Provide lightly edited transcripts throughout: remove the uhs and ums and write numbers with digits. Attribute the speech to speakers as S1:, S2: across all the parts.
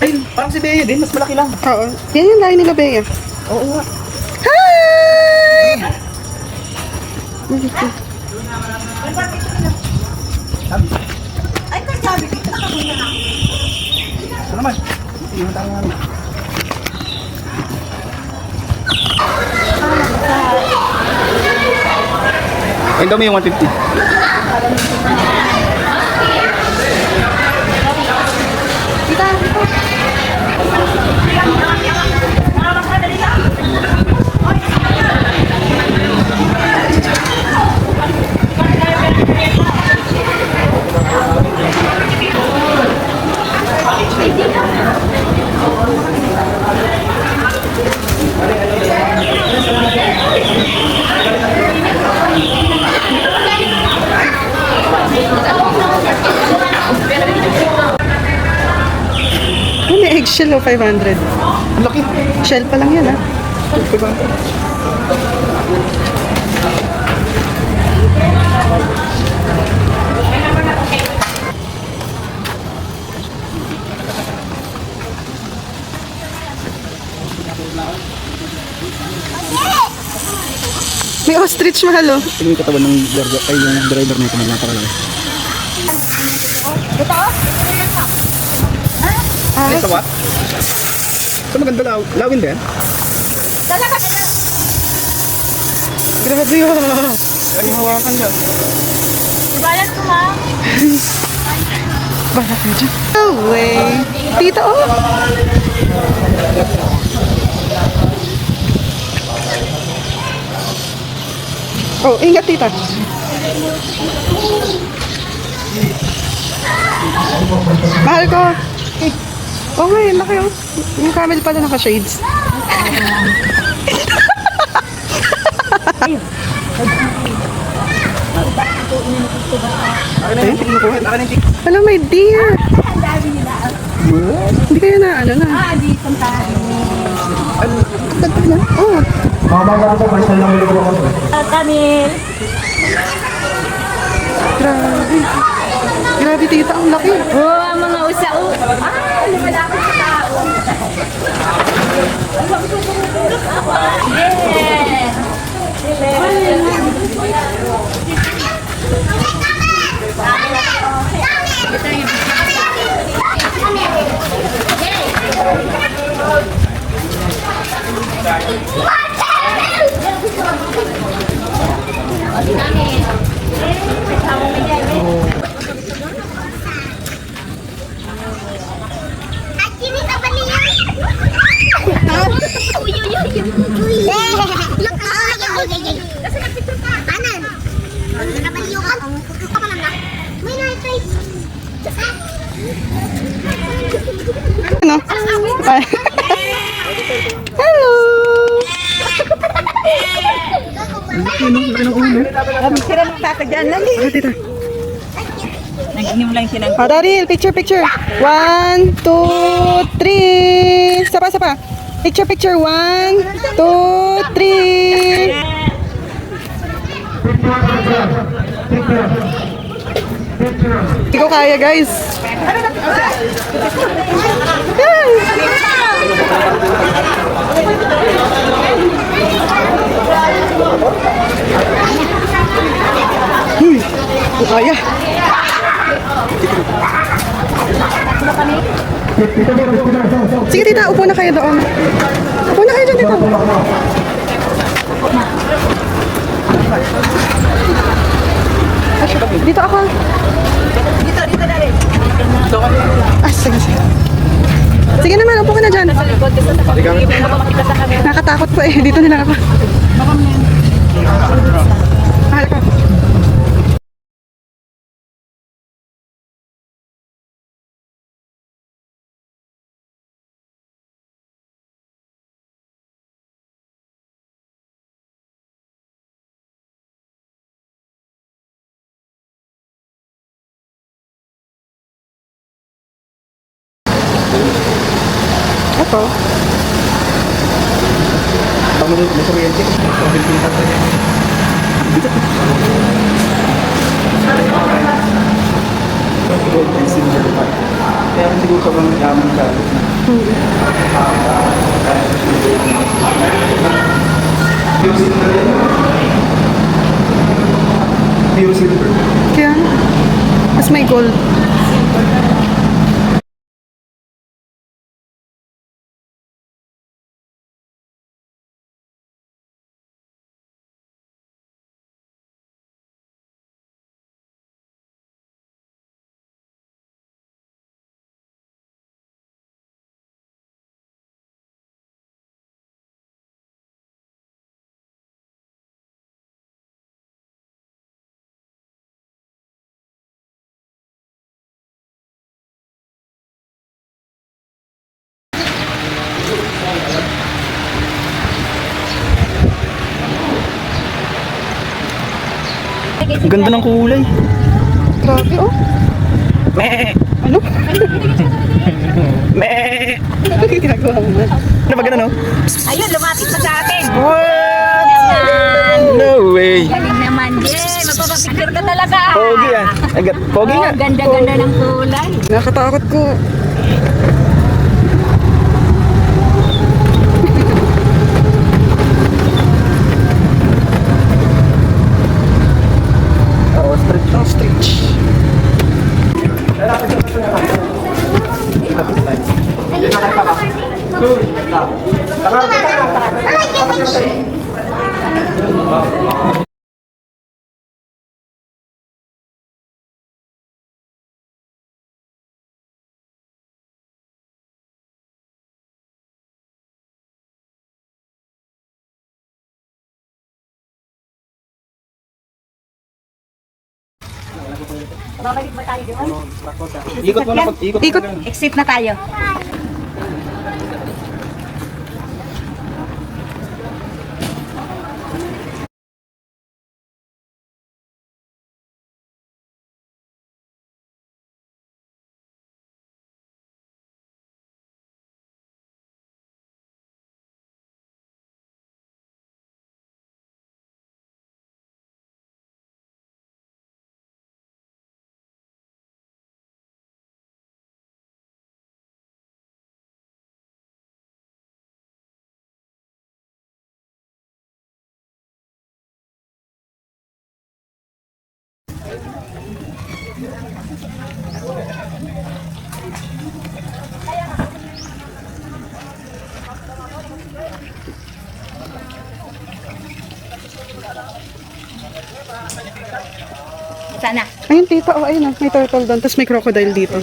S1: Ayun, parang si Bea din, mas malaki lang.
S2: Oo. Yan yung lahi nila, Bea.
S1: Oo nga.
S2: Hi!
S3: Ay, kasabi dito.
S1: Ano naman? Yung tayo namin. Ayun daw may yung 150.
S2: Tita, may eggshell o 500.
S1: Ang laki.
S2: Shell pa lang yan, ha? May ostrich, mahal, oh.
S1: Tingin yung katawan ng driver, ay yung driver na ito nagnapakalaki.
S3: Ito?
S1: Ay, sa what? Sa maganda lawin din.
S3: Talaga na.
S2: Grabe, oh.
S1: Ay, hawakan siya.
S3: Ibalat ko, ma'am.
S2: Barak na dyan. No way. Tita, oh. Oh, ingat, tita. Mahal ko. Oh, may laki, oh. Yung camel pala naka-shades.
S1: Akin na yung chicken ko. Akin na yung chicken.
S2: Hello, my dear.
S3: Ang dami nila.
S2: Hindi kayo na, ano na.
S3: Dito tayo.
S2: Ganda na. Oh,
S3: Kamil.
S2: grabe. Grabe, tita. Ang laki.
S3: Oh, ang mga usao. Ah, lumalaki sa tao. Yeah.
S2: Ano? Ay. Hello.
S3: Sira ng tata dyan lang.
S2: Ah, tita.
S3: Nag-inom lang siya ng...
S2: Oh, Daryl, picture, picture. 1, 2, 3. Sapa, sapa. Picture, picture. 1, 2, 3. Hindi ko kaya, guys. Huy, hindi ko kaya. Sige, tita, upo na kayo doon. Upo na kayo dyan, tita. Dito ako.
S3: Dito na rin.
S2: Ah, sige, sige. Sige naman, upo ka na dyan. Nakatakot po eh. Dito na lang ako. Mahal ko. Ito.
S1: Pag may kuryente, pag dito. Gold and silver pa. Kaya siguro sobrang yaman siya. Pure silver yan. Pure silver.
S2: Kaya, mas may gold.
S1: Ganda ng kulay.
S2: Grabe, oh.
S1: Meh!
S2: Ano?
S1: Meh!
S2: Ano ginagawa mo man?
S1: Ano ba ganun, no?
S3: Ayun, lumapit pa sa atin.
S1: What?
S3: Naman.
S1: No way!
S3: Galing naman, Jay. Magpapapicture ka talaga.
S1: Pogi ah. Pogi nga.
S3: Oh, ganda-ganda ng kulay.
S2: Nakatakot ko.
S1: Ostrich. Ostrich.
S3: Babalik ba tayo doon?
S1: Ikot mo na. Ikot.
S2: Ikot.
S3: Exit na tayo. Sana.
S2: Ayun, tita. Oh, ayun, oh. May turtle doon. Tapos may crocodile dito.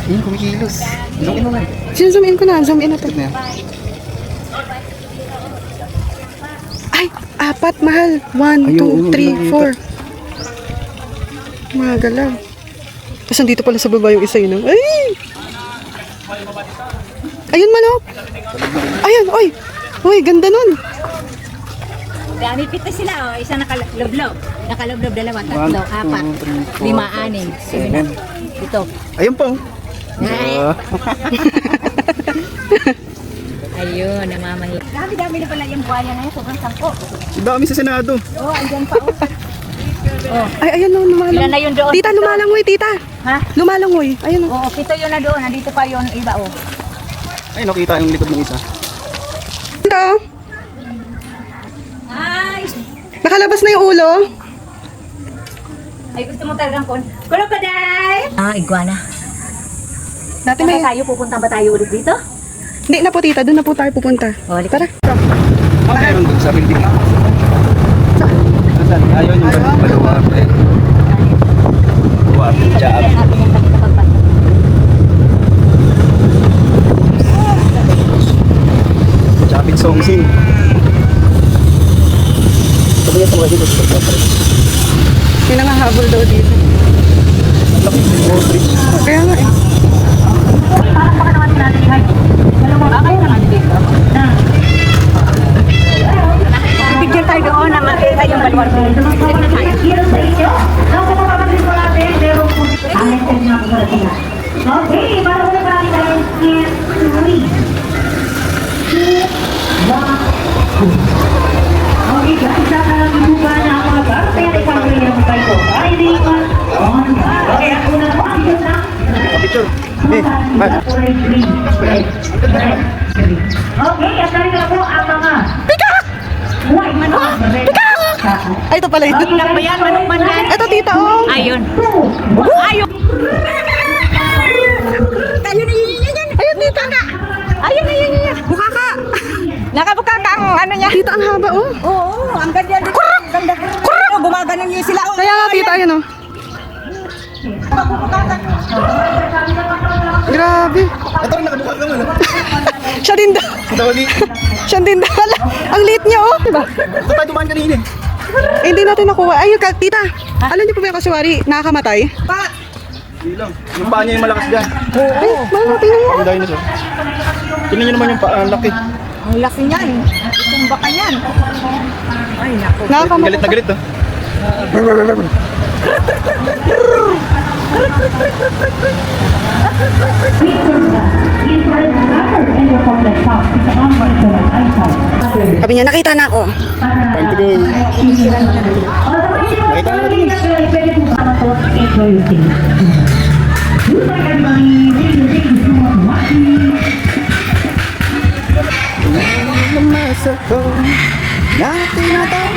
S1: Ayun, kumikilos. Zoom in mo nga.
S2: Zoom in ko na. Zoom in na to.
S1: Tignan.
S2: Ay, apat, mahal. 1, 2, 3, 4. Mga galaw. Tapos nandito pala sa baba yung isa yun. Oh. Ay! Ayun, manok. Ayun, oy. Uy, ganda nun.
S3: Dami pito sila, oh. Isa nakaloblob. Nakaloblob, dalawa, tatlo, apat, lima, anim, seven. Ito.
S1: Ayun po.
S3: Ay. Ayun, namamahi. Dami-dami na pala yung buhaya na yun. Sobrang sangko.
S1: Dami sa Senado.
S3: Oh, andyan pa, oh. Oh.
S2: Ay, ayun, no,
S3: Ilan
S2: lumalang.
S3: na yun doon?
S2: Tita, lumalangoy, tita.
S3: Ha?
S2: Lumalangoy. Ayun, oh.
S3: Oo, pito yun na doon. Nandito pa yun, iba, oh.
S1: Ay, nakita yung likod ng isa.
S2: Ito, oh.
S3: Ay!
S2: Nakalabas na yung ulo.
S3: Ay, gusto mo talagang crocodile! Ah, iguana.
S2: Dati
S3: Saan
S2: may...
S3: tayo? Pupunta ba tayo ulit dito?
S2: Hindi na po, tita. Doon na po tayo pupunta.
S3: Oh, halika.
S2: Tara.
S1: Ah, meron doon sa building. Saan? Ayun yung baluwa. Baluwa. Job.
S3: Natin yung kapagpag.
S1: Chapit Songsin. Sabi niya sa mga dito.
S2: May nangahabol daw dito.
S1: Laki ng ostrich.
S2: Kaya nga eh.
S3: Parang baka naman natin yung height. Dalawang kakay naman dito. Na. Picture tayo doon na makita yung baluar. Picture na tayo.
S4: Okay, para wala pa rin tayo in 3, 2, 1. Okay, guys, sa kalabuba na ako mag-arte at isang rin ang tayo. Riding on. Okay, ako na po. Ayun na.
S1: picture. Eh, man.
S4: Okay, at narito na po ang mga white manok.
S2: Ay, ito pala yun.
S3: Manok ba yan? Manok man yan?
S2: Ito, tita, oh.
S3: Ayun. Ayun. Ayun,
S2: Ayun, tita.
S3: ayun, ayun. Bukaka. Nakabukaka ang ano niya.
S2: Tita, ang haba, oh.
S3: Oo, ang ganda dito. Ang ganda. Kurang! Gumaganon niyo sila.
S2: Kaya nga, tita, ayun, oh. Grabe.
S1: Ito rin nakabuka ka man.
S2: Siya din daw.
S1: Dawali.
S2: Siya din daw. Ala, ang liit niya, oh. Diba?
S1: Ito tayo dumaan kanina.
S2: Eh, hindi natin nakuha. Ayun, tita. Alam niyo po ba yung kasuwari nakakamatay?
S1: Hindi lang. Yung paa niya yung malakas dyan.
S2: Ay, mga tingnan mo.
S1: Ang dinosaur. Tingnan niyo naman yung paa. Ang laki.
S3: Ang laki niyan. Itong baka niyan. Ay, naku.
S2: Nakakamatay.
S1: Galit na galit to.
S2: Sabi niya, nakita na ako.
S1: Time to go. Nakita na natin. Lumasa ko. Natin na tayo.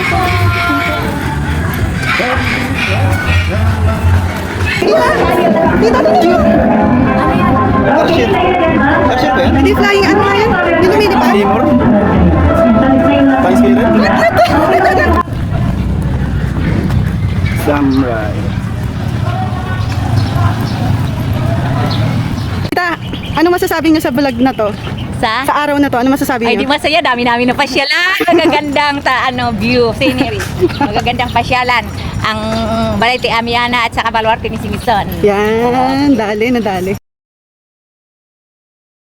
S2: Tita, tita.
S1: Starship. Starship ba yan?
S2: Hindi flying, ano nga yan? Hindi lumilipad.
S1: Timur. Flying spirit. Samurai.
S2: Tita, ano masasabi niyo sa vlog na to? Sa araw na to, ano masasabi
S3: Ay, di
S2: niyo?
S3: masaya. Dami namin na pasyalan. Magagandang view, scenery. Magagandang pasyalan. Ang Balete Amiana at saka Baluarte ni Simison.
S2: Yan, dali na dali.